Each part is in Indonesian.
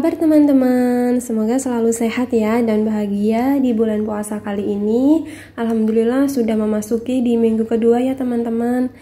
kabar teman-teman? Semoga selalu sehat ya dan bahagia di bulan puasa kali ini. Alhamdulillah sudah memasuki di minggu kedua ya teman-teman.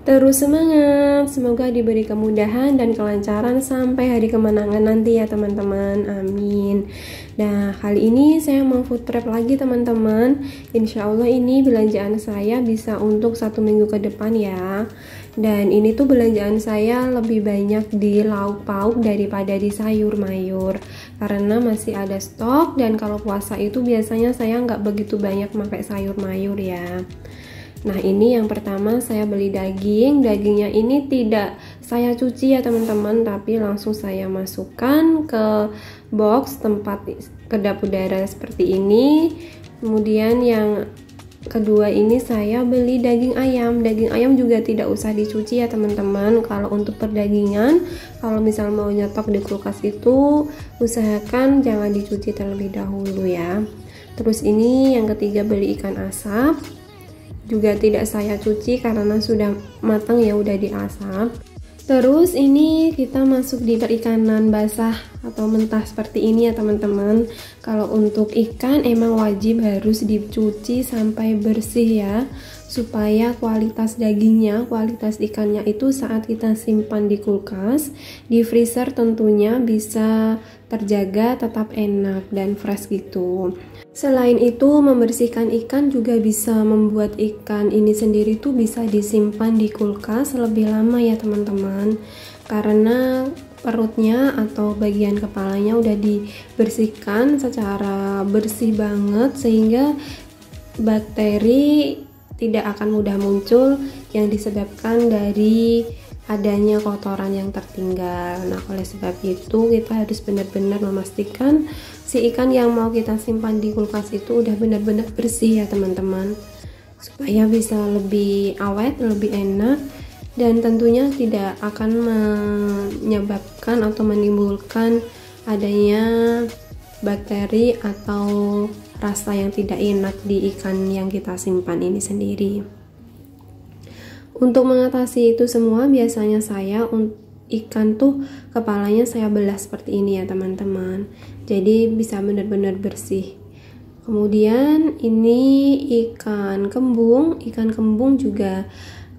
Terus semangat, semoga diberi kemudahan dan kelancaran sampai hari kemenangan nanti ya teman-teman, amin. Nah, kali ini saya mau food prep lagi teman-teman. Insya Allah ini belanjaan saya bisa untuk 1 minggu ke depan ya. Dan ini tuh belanjaan saya lebih banyak di lauk pauk daripada di sayur mayur, karena masih ada stok. Dan kalau puasa itu biasanya saya nggak begitu banyak pakai sayur mayur ya. Nah, ini yang pertama saya beli daging. Dagingnya ini tidak saya cuci ya teman-teman, tapi langsung saya masukkan ke box tempat kedap udara seperti ini. Kemudian yang kedua ini saya beli daging ayam. Daging ayam juga tidak usah dicuci ya teman-teman. Kalau untuk perdagingan, kalau misal mau nyetok di kulkas itu usahakan jangan dicuci terlebih dahulu ya. Terus ini yang ketiga beli ikan asap. Juga tidak saya cuci karena sudah matang ya, udah diasap. Terus ini kita masuk di perikanan basah atau mentah seperti ini ya teman-teman. Kalau untuk ikan emang wajib harus dicuci sampai bersih ya, supaya kualitas dagingnya, kualitas ikannya itu saat kita simpan di kulkas, di freezer tentunya bisa terjaga tetap enak dan fresh gitu. Selain itu, membersihkan ikan juga bisa membuat ikan ini sendiri tuh bisa disimpan di kulkas lebih lama ya teman-teman, karena perutnya atau bagian kepalanya udah dibersihkan secara bersih banget, sehingga bakteri tidak akan mudah muncul yang disebabkan dari adanya kotoran yang tertinggal. Nah, oleh sebab itu kita harus benar-benar memastikan si ikan yang mau kita simpan di kulkas itu udah benar-benar bersih ya teman-teman, supaya bisa lebih awet, lebih enak, dan tentunya tidak akan menyebabkan atau menimbulkan adanya bakteri atau rasa yang tidak enak di ikan yang kita simpan ini sendiri. Untuk mengatasi itu semua, biasanya saya ikan tuh kepalanya saya belah seperti ini ya teman-teman, jadi bisa benar-benar bersih. Kemudian ini ikan kembung juga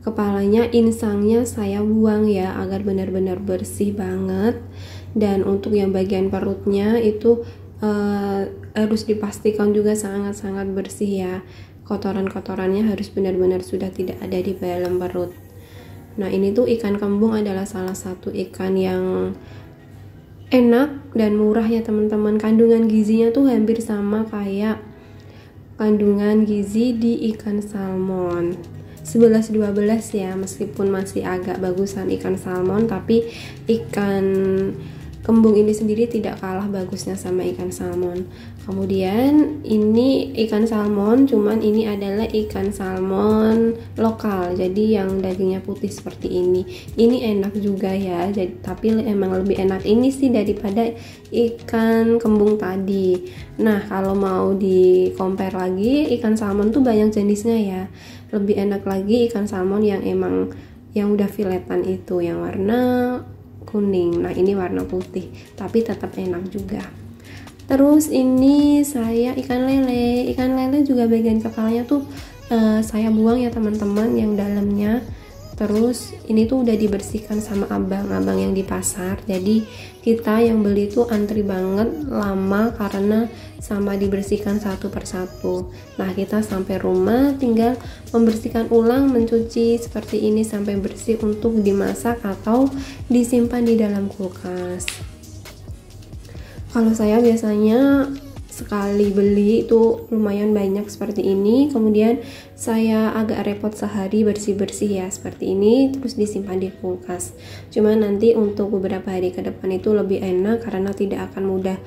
kepalanya, insangnya saya buang ya agar benar-benar bersih banget. Dan untuk yang bagian perutnya itu harus dipastikan juga sangat-sangat bersih ya. Kotoran-kotorannya harus benar-benar sudah tidak ada di dalam perut. Nah, ini tuh ikan kembung adalah salah satu ikan yang enak dan murah ya teman-teman. Kandungan gizinya tuh hampir sama kayak kandungan gizi di ikan salmon, 11-12 ya, meskipun masih agak bagusan ikan salmon, tapi ikan kembung ini sendiri tidak kalah bagusnya sama ikan salmon. Kemudian ini ikan salmon, cuman ini adalah ikan salmon lokal, jadi yang dagingnya putih seperti ini. Ini enak juga ya, jadi, tapi emang lebih enak ini sih daripada ikan kembung tadi. Nah, kalau mau di compare lagi, ikan salmon tuh banyak jenisnya ya. Lebih enak lagi ikan salmon yang emang yang udah filetan itu, yang warna kuning. Nah, ini warna putih tapi tetap enak juga. Terus ini saya ikan lele juga bagian kepalanya tuh saya buang ya teman-teman, yang dalamnya. Terus ini tuh udah dibersihkan sama abang-abang yang di pasar, jadi kita yang beli tuh antri banget lama karena sama dibersihkan satu persatu. Nah, kita sampai rumah tinggal membersihkan ulang, mencuci seperti ini sampai bersih untuk dimasak atau disimpan di dalam kulkas. Kalau saya biasanya sekali beli itu lumayan banyak seperti ini, kemudian saya agak repot sehari bersih-bersih ya seperti ini, terus disimpan di kulkas. Cuman nanti untuk beberapa hari ke depan itu lebih enak karena tidak akan mudah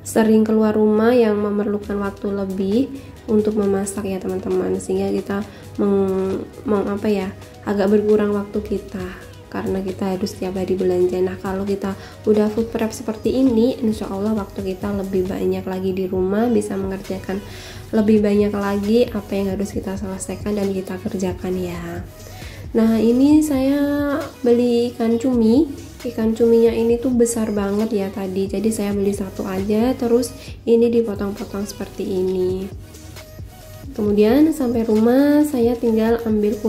sering keluar rumah yang memerlukan waktu lebih untuk memasak ya teman-teman, sehingga kita agak berkurang waktu kita karena kita harus tiap hari belanja. Nah, kalau kita udah food prep seperti ini, insya Allah waktu kita lebih banyak lagi di rumah, bisa mengerjakan lebih banyak lagi apa yang harus kita selesaikan dan kita kerjakan ya. Nah, ini saya beli ikan cumi. ikan cuminya ini tuh besar banget ya tadi, jadi saya beli satu aja, terus ini dipotong-potong seperti ini. Kemudian sampai rumah saya tinggal ambil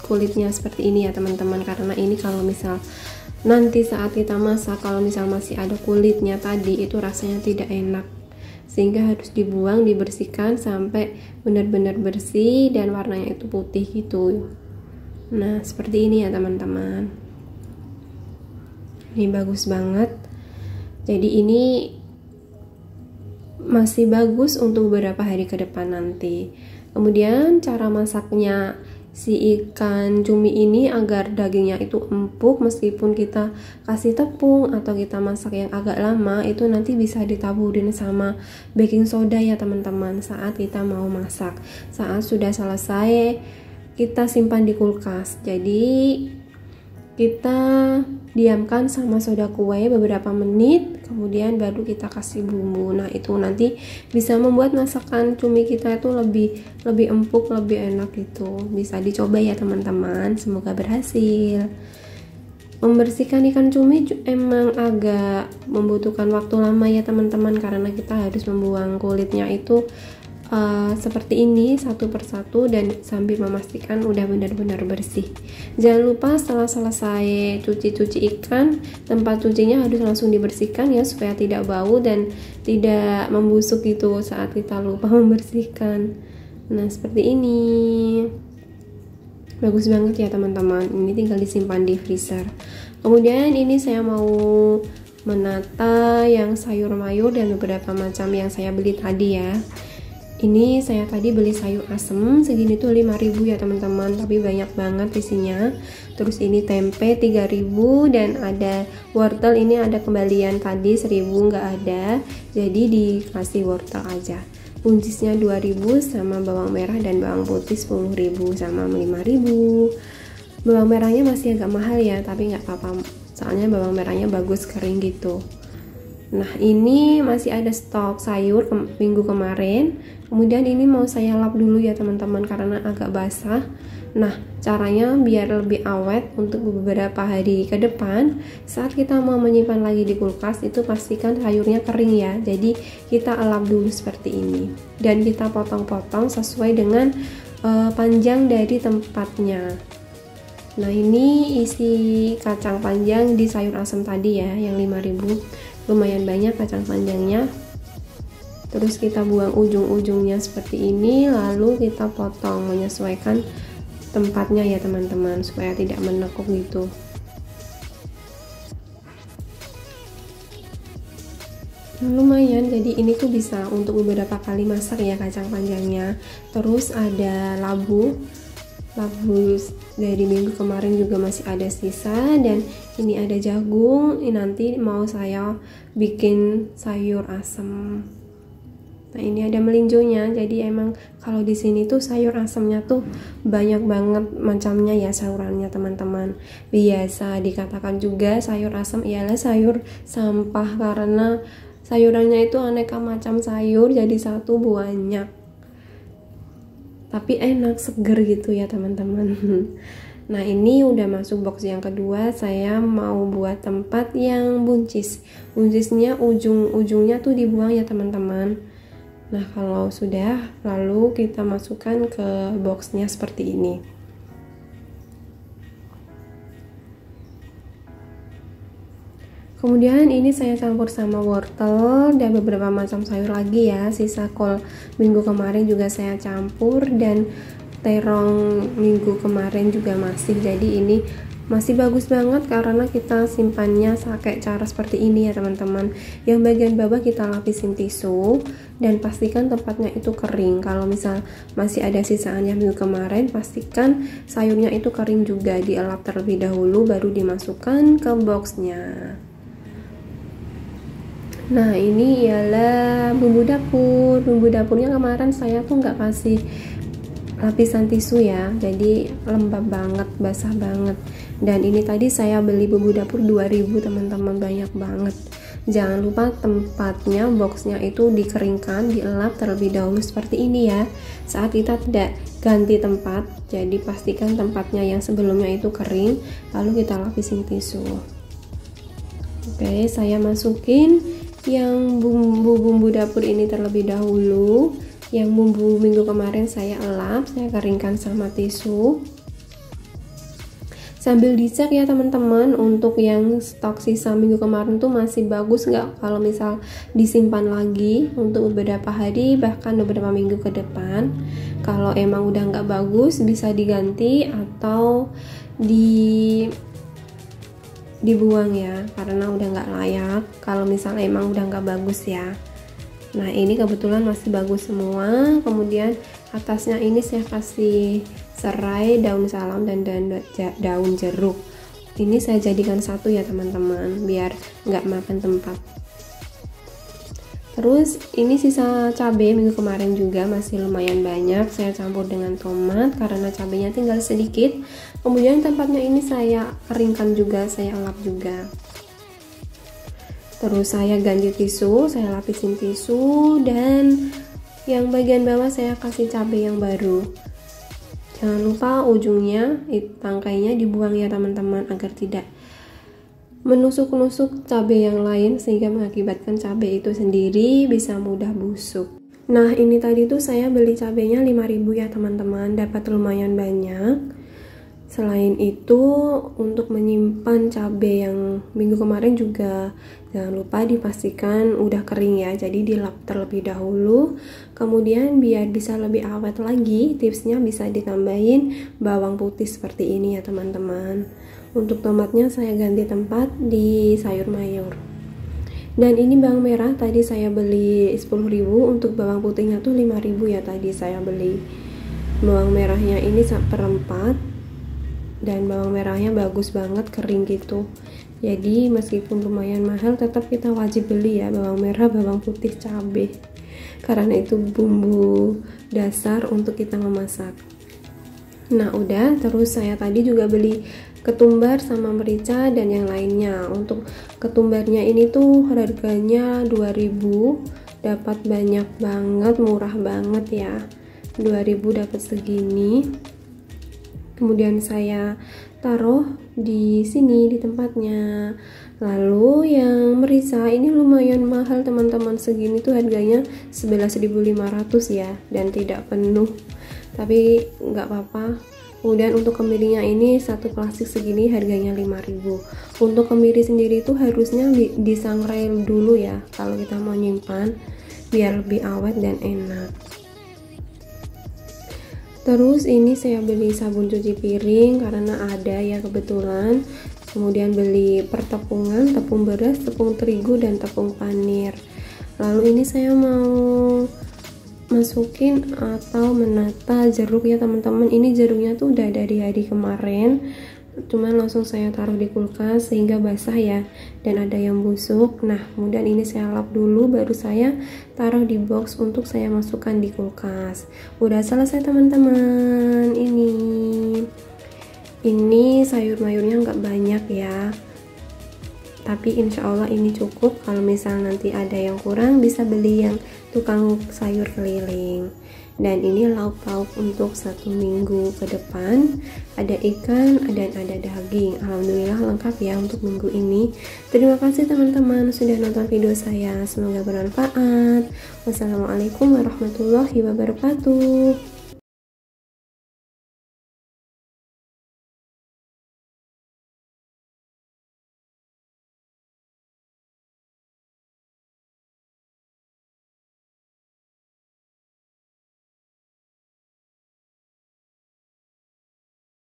kulitnya seperti ini ya teman-teman, karena ini kalau misal nanti saat kita masak, kalau misal masih ada kulitnya tadi, itu rasanya tidak enak, sehingga harus dibuang, dibersihkan sampai benar-benar bersih dan warnanya itu putih gitu. Nah seperti ini ya teman-teman, ini bagus banget. Jadi ini masih bagus untuk beberapa hari ke depan nanti. Kemudian cara masaknya si ikan cumi ini agar dagingnya itu empuk, meskipun kita kasih tepung atau kita masak yang agak lama, itu nanti bisa ditaburin sama baking soda ya teman-teman saat kita mau masak. Saat sudah selesai kita simpan di kulkas, jadi kita diamkan sama soda kue beberapa menit, kemudian baru kita kasih bumbu. Nah itu nanti bisa membuat masakan cumi kita itu lebih empuk, lebih enak gitu. Bisa dicoba ya teman-teman, semoga berhasil. Membersihkan ikan cumi emang agak membutuhkan waktu lama ya teman-teman, karena kita harus membuang kulitnya itu seperti ini satu persatu dan sambil memastikan udah benar-benar bersih. Jangan lupa setelah selesai cuci ikan, tempat cucinya harus langsung dibersihkan ya, supaya tidak bau dan tidak membusuk gitu saat kita lupa membersihkan. Nah seperti ini, bagus banget ya teman-teman. Ini tinggal disimpan di freezer. Kemudian ini saya mau menata yang sayur mayur dan beberapa macam yang saya beli tadi ya. Ini saya tadi beli sayur asem segini tuh 5.000 ya teman-teman, tapi banyak banget isinya. Terus ini tempe 3.000 dan ada wortel, ini ada kembalian tadi 1.000 nggak ada, jadi dikasih wortel aja. Buncisnya 2.000 sama bawang merah dan bawang putih 10.000 sama 5.000. Bawang merahnya masih agak mahal ya, tapi nggak apa-apa, soalnya bawang merahnya bagus kering gitu. Nah ini masih ada stok sayur minggu kemarin. Kemudian ini mau saya lap dulu ya teman-teman karena agak basah. Nah caranya biar lebih awet untuk beberapa hari ke depan, saat kita mau menyimpan lagi di kulkas itu pastikan sayurnya kering ya. Jadi kita lap dulu seperti ini dan kita potong-potong sesuai dengan panjang dari tempatnya. Nah ini isi kacang panjang di sayur asem tadi ya, yang 5.000. Lumayan banyak kacang panjangnya. Terus kita buang ujung-ujungnya seperti ini, lalu kita potong menyesuaikan tempatnya ya teman-teman, supaya tidak menekuk gitu. Nah, lumayan, jadi ini tuh bisa untuk beberapa kali masak ya kacang panjangnya. Terus ada labu dari minggu kemarin juga masih ada sisa, dan ini ada jagung. Ini nanti mau saya bikin sayur asem. Nah ini ada melinjonya, jadi emang kalau di sini tuh sayur asemnya tuh banyak banget macamnya ya sayurannya teman-teman. Biasa dikatakan juga sayur asem ialah sayur sampah, karena sayurannya itu aneka macam sayur jadi satu banyak, tapi enak, seger gitu ya teman-teman. Nah ini udah masuk box yang kedua. Saya mau buat tempat yang buncisnya ujung-ujungnya tuh dibuang ya teman-teman. Nah kalau sudah, lalu kita masukkan ke boxnya seperti ini. Kemudian ini saya campur sama wortel dan beberapa macam sayur lagi ya. Sisa kol minggu kemarin juga saya campur, dan terong minggu kemarin juga masih. Jadi ini masih bagus banget karena kita simpannya pakai cara seperti ini ya teman-teman. Yang bagian bawah kita lapisin tisu dan pastikan tempatnya itu kering. Kalau misal masih ada sisaannya minggu kemarin, pastikan sayurnya itu kering juga, dielap terlebih dahulu baru dimasukkan ke boxnya. Nah ini ialah bumbu dapur. Bumbu dapurnya kemarin saya tuh nggak kasih lapisan tisu ya, jadi lembab banget, basah banget. Dan ini tadi saya beli bumbu dapur 2.000 teman-teman, banyak banget. Jangan lupa tempatnya, boxnya itu dikeringkan, dielap terlebih dahulu seperti ini ya. Saat kita tidak ganti tempat, jadi pastikan tempatnya yang sebelumnya itu kering, lalu kita lapisin tisu. Oke, saya masukin yang bumbu-bumbu dapur ini terlebih dahulu. Yang bumbu minggu kemarin saya elap, saya keringkan sama tisu. Sambil dicek ya teman-teman, untuk yang stok sisa minggu kemarin tuh masih bagus nggak kalau misal disimpan lagi untuk beberapa hari bahkan beberapa minggu ke depan. Kalau emang udah nggak bagus bisa diganti atau dibuang ya, karena udah nggak layak kalau misal emang udah nggak bagus ya. Nah ini kebetulan masih bagus semua. Kemudian atasnya ini saya kasih serai, daun salam, dan daun jeruk. Ini saya jadikan satu ya teman-teman, biar nggak makan tempat. Terus ini sisa cabai minggu kemarin juga masih lumayan banyak, saya campur dengan tomat karena cabainya tinggal sedikit. Kemudian tempatnya ini saya keringkan juga, saya elap juga. Terus saya ganti tisu, saya lapisin tisu, dan yang bagian bawah saya kasih cabai yang baru. Jangan lupa ujungnya, tangkainya dibuang ya teman-teman, agar tidak menusuk-nusuk cabai yang lain sehingga mengakibatkan cabai itu sendiri bisa mudah busuk. Nah ini tadi tuh saya beli cabainya 5.000 ya teman-teman, dapat lumayan banyak. Selain itu, untuk menyimpan cabai yang minggu kemarin juga jangan lupa dipastikan udah kering ya, jadi dilap terlebih dahulu. Kemudian biar bisa lebih awet lagi, tipsnya bisa ditambahin bawang putih seperti ini ya teman-teman. Untuk tomatnya saya ganti tempat di sayur mayur. Dan ini bawang merah tadi saya beli 10.000, untuk bawang putihnya tuh 5.000 ya tadi saya beli. Bawang merahnya ini seperempat, dan bawang merahnya bagus banget, kering gitu. Jadi meskipun lumayan mahal tetap kita wajib beli ya bawang merah, bawang putih, cabai, karena itu bumbu dasar untuk kita memasak. Nah udah, terus saya tadi juga beli ketumbar sama merica dan yang lainnya. Untuk ketumbarnya ini tuh harganya 2.000, dapat banyak banget, murah banget ya, 2.000 dapat segini. Kemudian saya taruh di sini di tempatnya. Lalu yang merica ini lumayan mahal teman-teman, segini tuh harganya 11.500 ya, dan tidak penuh, tapi nggak apa-apa. Kemudian untuk kemirinya ini satu plastik segini harganya 5.000. Untuk kemiri sendiri tuh harusnya disangrai dulu ya kalau kita mau nyimpan, biar lebih awet dan enak. Terus ini saya beli sabun cuci piring karena ada ya kebetulan. Kemudian beli pertepungan, tepung beras, tepung terigu, dan tepung panir. Lalu ini saya mau masukin atau menata jeruk ya teman-teman. Ini jeruknya tuh udah dari hari kemarin, cuman langsung saya taruh di kulkas sehingga basah ya, dan ada yang busuk. Nah kemudian ini saya lap dulu, baru saya taruh di box untuk saya masukkan di kulkas. Udah selesai teman-teman. Ini sayur mayurnya nggak banyak ya, tapi insya Allah ini cukup. Kalau misal nanti ada yang kurang bisa beli yang tukang sayur keliling. Dan ini lauk-lauk untuk 1 minggu ke depan. Ada ikan dan ada daging. Alhamdulillah lengkap ya untuk minggu ini. Terima kasih teman-teman sudah nonton video saya, semoga bermanfaat. Wassalamualaikum warahmatullahi wabarakatuh.